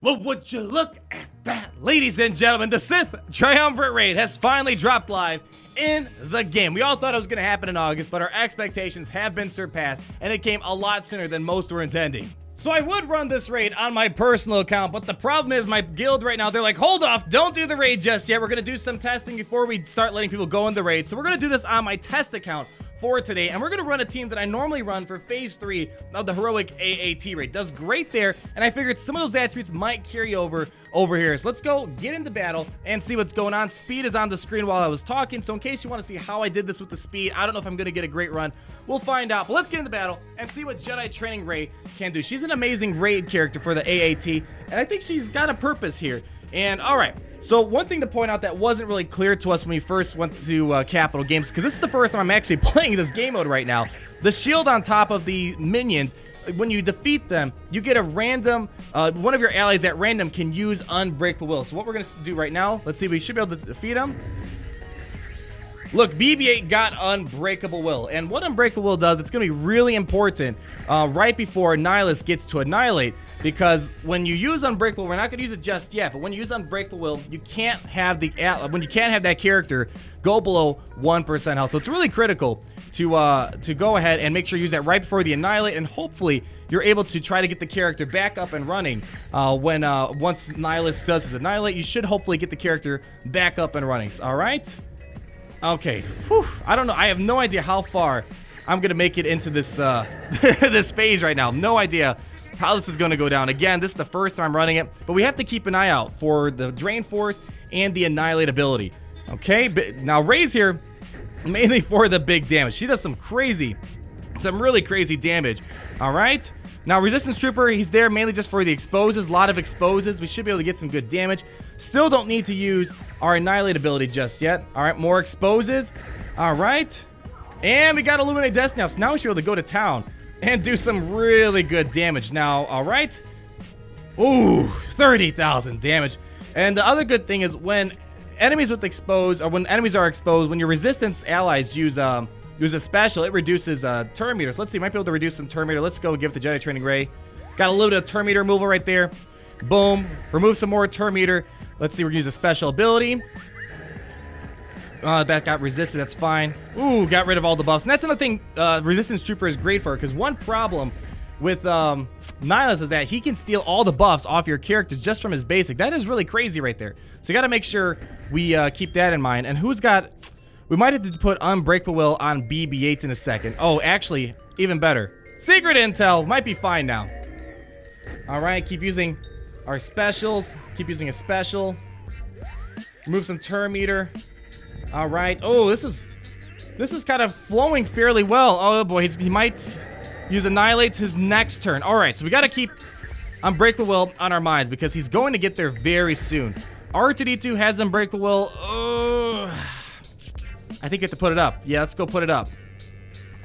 Well, would you look at that, ladies and gentlemen? The Sith Triumvirate Raid has finally dropped live in the game. We all thought it was going to happen in August, but our expectations have been surpassed, and it came a lot sooner than most were intending. So I would run this raid on my personal account, but the problem is my guild right now, they're like, hold off, don't do the raid just yet. We're going to do some testing before we start letting people go in the raid. So we're going to do this on my test account for today, and we're going to run a team that I normally run for phase 3 of the heroic AAT raid. Does great there, and I figured some of those attributes might carry over here. So let's go get into battle and see what's going on. Speed is on the screen while I was talking, so in case you want to see how I did this with the speed, I don't know if I'm going to get a great run. We'll find out, but let's get into battle and see what Jedi Training Rey can do. She's an amazing raid character for the AAT, and I think she's got a purpose here. And alright, so one thing to point out that wasn't really clear to us when we first went to Capital Games, because this is the first time I'm actually playing this game mode right now. The shield on top of the minions, when you defeat them, you get a random, one of your allies at random can use Unbreakable Will. So what we're going to do right now, let's see, we should be able to defeat them. Look, BB-8 got Unbreakable Will, and what Unbreakable Will does, it's going to be really important right before Nihilus gets to Annihilate, because when you use Unbreakable, we're not going to use it just yet, but when you use Unbreakable Will, you can't have that character go below 1% health. So it's really critical to go ahead and make sure you use that right before the Annihilate, and hopefully you're able to try to get the character back up and running once Nihilus does his Annihilate. You should hopefully get the character back up and running. All right. Okay, whew. I don't know. I have no idea how far I'm gonna make it into this this phase right now. No idea how this is gonna go down. Again, this is the first time running it, but we have to keep an eye out for the Drain Force and the Annihilate ability. Okay, but now Rey's here mainly for the big damage. She does some really crazy damage. All right. Now, Resistance Trooper, he's there mainly just for the exposes. A lot of exposes. We should be able to get some good damage. Still don't need to use our Annihilate ability just yet. All right, more exposes. All right. And we got Illuminate Destiny now. So now we should be able to go to town and do some really good damage now. All right. Ooh, 30,000 damage. And the other good thing is when enemies with expose, or when enemies are exposed, when your Resistance allies use a special, it reduces turn meter. So let's see, might be able to reduce some turn meter. Let's go give it to Jedi Training Rey. Got a little bit of turn meter removal right there. Boom. Remove some more turn meter. Let's see, we're gonna use a special ability. That got resisted, that's fine. Ooh, got rid of all the buffs. And that's another thing Resistance Trooper is great for, because one problem with Nihilus is that he can steal all the buffs off your characters just from his basic. That is really crazy right there. So you gotta make sure we keep that in mind. And who's got... We might have to put Unbreakable Will on BB-8 in a second. Oh, actually, even better. Secret Intel might be fine now. Alright, keep using our specials. Keep using a special. Remove some turn meter. Alright. Oh, this is kind of flowing fairly well. Oh boy, he might use Annihilate his next turn. Alright, so we gotta keep Unbreakable Will on our minds, because he's going to get there very soon. R2-D2 has Unbreakable Will. I think you have to put it up. Yeah, let's go put it up.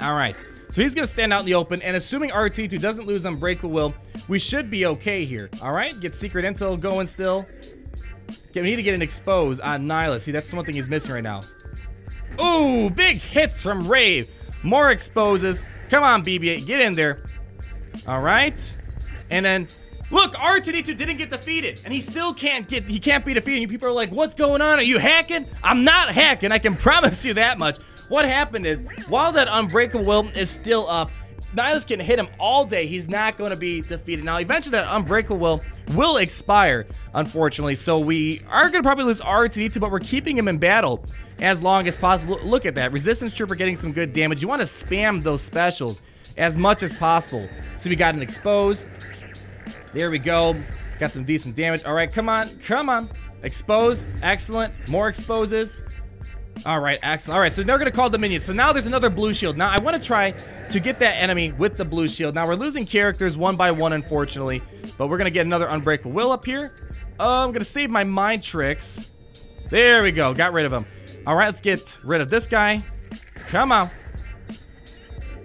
Alright. So he's going to stand out in the open, and assuming R2-D2 doesn't lose Unbreakable Will, we should be okay here. Alright, get Secret Intel going still. Okay, we need to get an expose on Nihilus. See, that's the one thing he's missing right now. Ooh, big hits from Rey. More exposes. Come on, BB-8, get in there. Alright. And then... Look, R2-D2 didn't get defeated, and he still can't be defeated. And you people are like, what's going on? Are you hacking? I'm not hacking, I can promise you that much. What happened is, while that Unbreakable Will is still up, Nihilus can hit him all day. He's not going to be defeated. Now, eventually that Unbreakable will expire, unfortunately, so we are going to probably lose R2-D2, but we're keeping him in battle as long as possible. Look at that. Resistance Trooper getting some good damage. You want to spam those specials as much as possible. So we got an expose. There we go. Got some decent damage. All right, come on. Come on. Expose. Excellent. More exposes. All right, excellent. All right, so they're going to call the minions. So now there's another blue shield. Now, I want to try to get that enemy with the blue shield. Now, we're losing characters one by one, unfortunately. But we're going to get another Unbreakable Will up here. I'm going to save my mind tricks. There we go. Got rid of him. All right, let's get rid of this guy. Come on.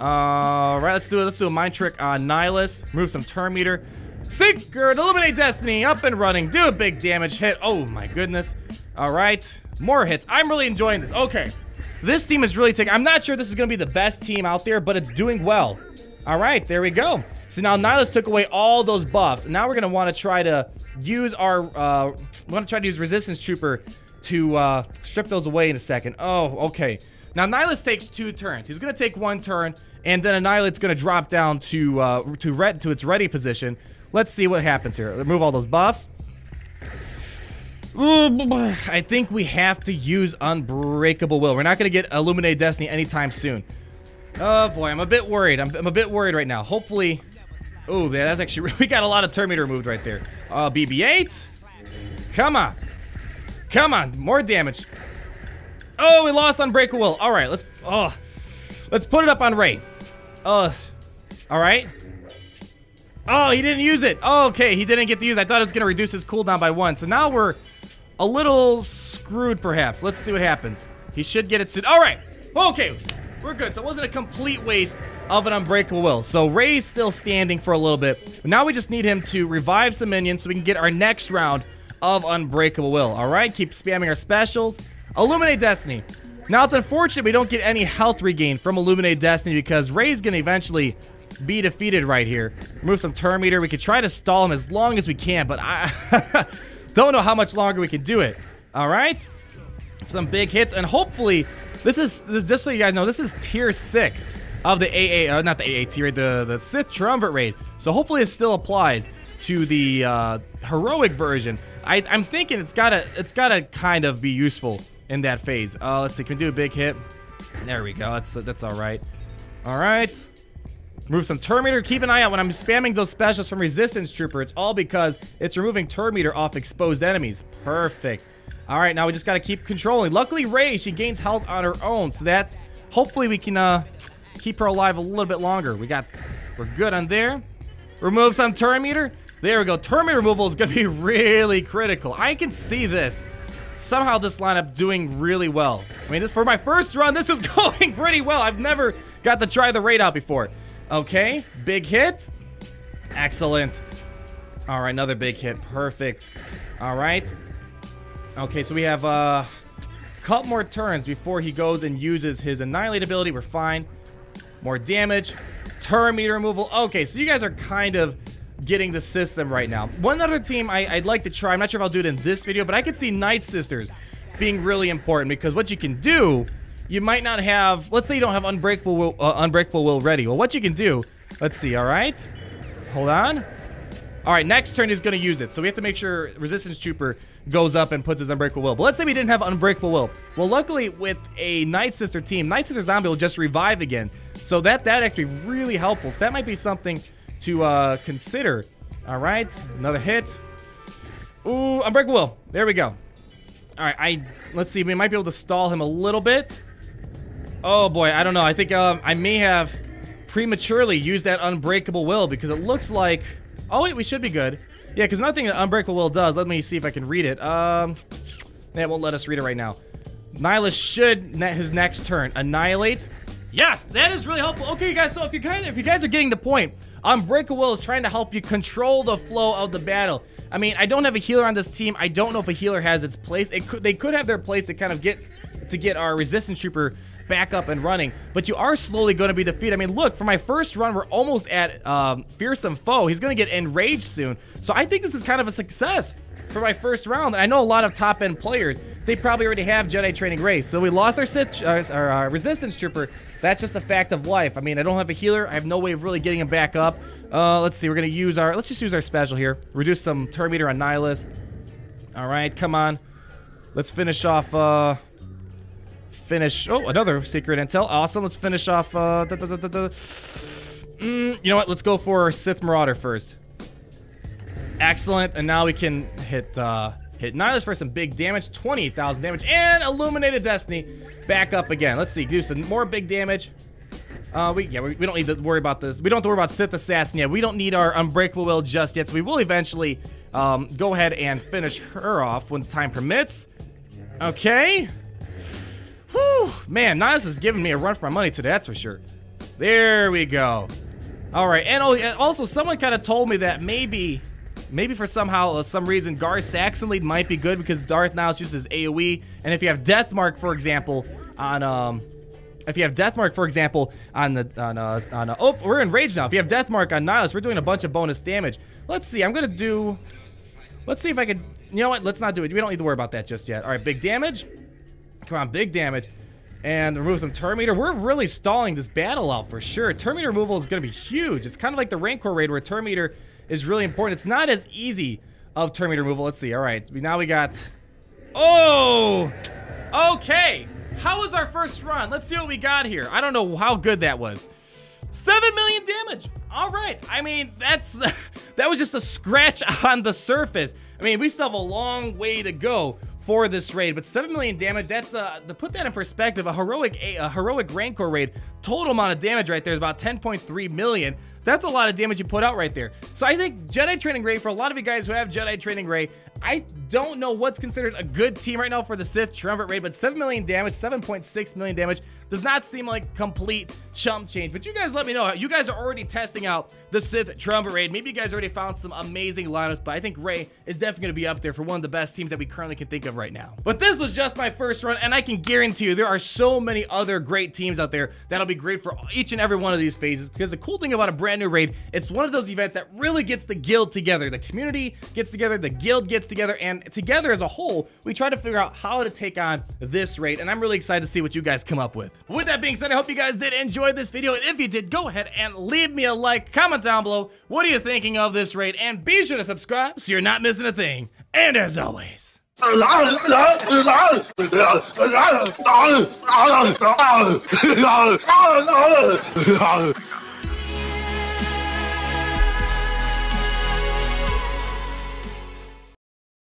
All right, let's do it. Let's do a mind trick on Nihilus. Remove some turn meter. Secret Illuminate Destiny, up and running. Do a big damage hit. Oh my goodness. All right, more hits. I'm really enjoying this. Okay, this team is really taking... I'm not sure this is going to be the best team out there, but it's doing well. All right, there we go. So now Nihilus took away all those buffs, and now we're going to want to try to use our, we want to try to use Resistance Trooper to strip those away in a second. Oh, okay. Now, Nihilus takes 2 turns. He's going to take 1 turn, and then Annihilate's going to drop down to its ready position. Let's see what happens here. Remove all those buffs. I think we have to use Unbreakable Will. We're not going to get Illuminated Destiny anytime soon. Oh, boy. I'm a bit worried. I'm a bit worried right now. Hopefully... Oh, yeah, that's actually... We got a lot of turn meter removed right there. BB-8. Come on. Come on. More damage. Oh, we lost Unbreakable Will. All right, let's put it up on Rey. All right. Oh, he didn't use it. Oh, okay, he didn't get to use it. I thought it was going to reduce his cooldown by 1. So now we're a little screwed, perhaps. Let's see what happens. He should get it soon. All right. Okay, we're good. So it wasn't a complete waste of an Unbreakable Will. So Rey's still standing for a little bit. But now we just need him to revive some minions so we can get our next round of Unbreakable Will. All right, keep spamming our specials. Illuminate Destiny. Now, it's unfortunate we don't get any health regain from Illuminate Destiny because Rey's going to eventually be defeated right here. Remove some turn meter. We could try to stall him as long as we can, but I don't know how much longer we can do it. All right? Some big hits, and hopefully, this is just so you guys know, this is tier 6 of the AA, not the AA tier, the Sith Triumvirate raid. So hopefully it still applies to the heroic version. I'm thinking it's gotta kind of be useful in that phase. Let's see, can we do a big hit? There we go. That's all right. All right. Remove some turn meter. Keep an eye out when I'm spamming those specials from Resistance Trooper. It's all because it's removing turn meter off exposed enemies. Perfect. All right, now we just gotta keep controlling. Luckily, Rey, she gains health on her own, so that hopefully we can keep her alive a little bit longer. We're good on there. Remove some turn meter. There we go. Turn meter removal is gonna be really critical. I can see this. Somehow this lineup doing really well. I mean, this for my first run, this is going pretty well. I've never got to try the raid out before. Okay, big hit. Excellent. All right, another big hit. Perfect. All right. Okay, so we have a couple more turns before he goes and uses his Annihilate ability. We're fine. More damage. Turn meter removal. Okay, so you guys are kind of getting the system right now. One other team I'd like to try, I'm not sure if I'll do it in this video, but I could see Night Sisters being really important because what you can do, you might not have, let's say you don't have Unbreakable Will ready. Well, what you can do, let's see, all right? Hold on. All right, next turn he's going to use it, so we have to make sure Resistance Trooper goes up and puts his Unbreakable Will. But let's say we didn't have Unbreakable Will. Well, luckily with a Night Sister team, Night Sister Zombie will just revive again. So that actually really helpful. So that might be something to consider. All right, another hit. Ooh, Unbreakable Will. There we go. All right, let's see. We might be able to stall him a little bit. Oh boy, I don't know. I think I may have prematurely used that Unbreakable Will because it looks like. Oh wait, we should be good. Yeah, because nothing that Unbreakable Will does. Let me see if I can read it. It won't let us read it right now. Nihilus should his next turn annihilate. Yes, that is really helpful. Okay, guys. So if you guys are getting the point, Unbreakable Will is trying to help you control the flow of the battle. I mean, I don't have a healer on this team. I don't know if a healer has its place. They could have their place to kind of get our Resistance Trooper back up and running, but you are slowly going to be defeated. I mean, look, for my first run, we're almost at Fearsome Foe. He's going to get enraged soon, so I think this is kind of a success for my first round. And I know a lot of top-end players, they probably already have Jedi Training Rey, so we lost our Resistance Trooper. That's just a fact of life. I mean, I don't have a healer. I have no way of really getting him back up. Let's see. We're going to use let's just use our special here. Reduce some turn meter on Nihilus. All right, come on. Let's finish off, oh, another secret intel. Awesome. Let's finish off, you know what? Let's go for Sith Marauder first. Excellent. And now we can hit Nihilus for some big damage. 28,000 damage. And Illuminated Destiny back up again. Let's see. Do some more big damage. We don't need to worry about this. We don't have to worry about Sith Assassin yet. We don't need our Unbreakable Will just yet. So we will eventually go ahead and finish her off when time permits. Okay. Whew. Man, Nihilus is giving me a run for my money today, that's for sure. There we go. All right. And also, someone kind of told me that maybe for some reason, Gar Saxon lead might be good because Darth Nihilus uses AoE. And if you have Death Mark, for example, on oh, we're enraged now. If you have Death Mark on Nihilus, we're doing a bunch of bonus damage. Let's see. I'm gonna do. Let's see if I could, you know what, let's not do it. We don't need to worry about that just yet. All right, big damage. Come on, big damage. And remove some turn meter. We're really stalling this battle out for sure. Turn meter removal is going to be huge. It's kind of like the Rancor raid where turn meter is really important. It's not as easy of turn meter removal. Let's see. All right, now we got... Oh! Okay. How was our first run? Let's see what we got here. I don't know how good that was. 7 million damage. All right. I mean, that was just a scratch on the surface. I mean, we still have a long way to go for this raid, but 7 million damage, that's to put that in perspective, a heroic Rancor raid, total amount of damage right there is about 10.3 million. That's a lot of damage you put out right there. So I think Jedi Training Rey, for a lot of you guys who have Jedi Training Rey, I don't know what's considered a good team right now for the Sith Triumvirate raid, but 7 million damage, 7.6 million damage does not seem like complete chump change. But you guys let me know. You guys are already testing out the Sith Triumvirate raid. Maybe you guys already found some amazing lineups, but I think Rey is definitely going to be up there for one of the best teams that we currently can think of right now. But this was just my first run, and I can guarantee you there are so many other great teams out there that'll be great for each and every one of these phases, because the cool thing about a brand new raid, it's one of those events that really gets the guild together. The community gets together, the guild gets together, and together as a whole, we try to figure out how to take on this raid, and I'm really excited to see what you guys come up with. With that being said, I hope you guys did enjoy this video, and if you did, go ahead and leave me a like, comment down below, what are you thinking of this raid, and be sure to subscribe so you're not missing a thing. And as always,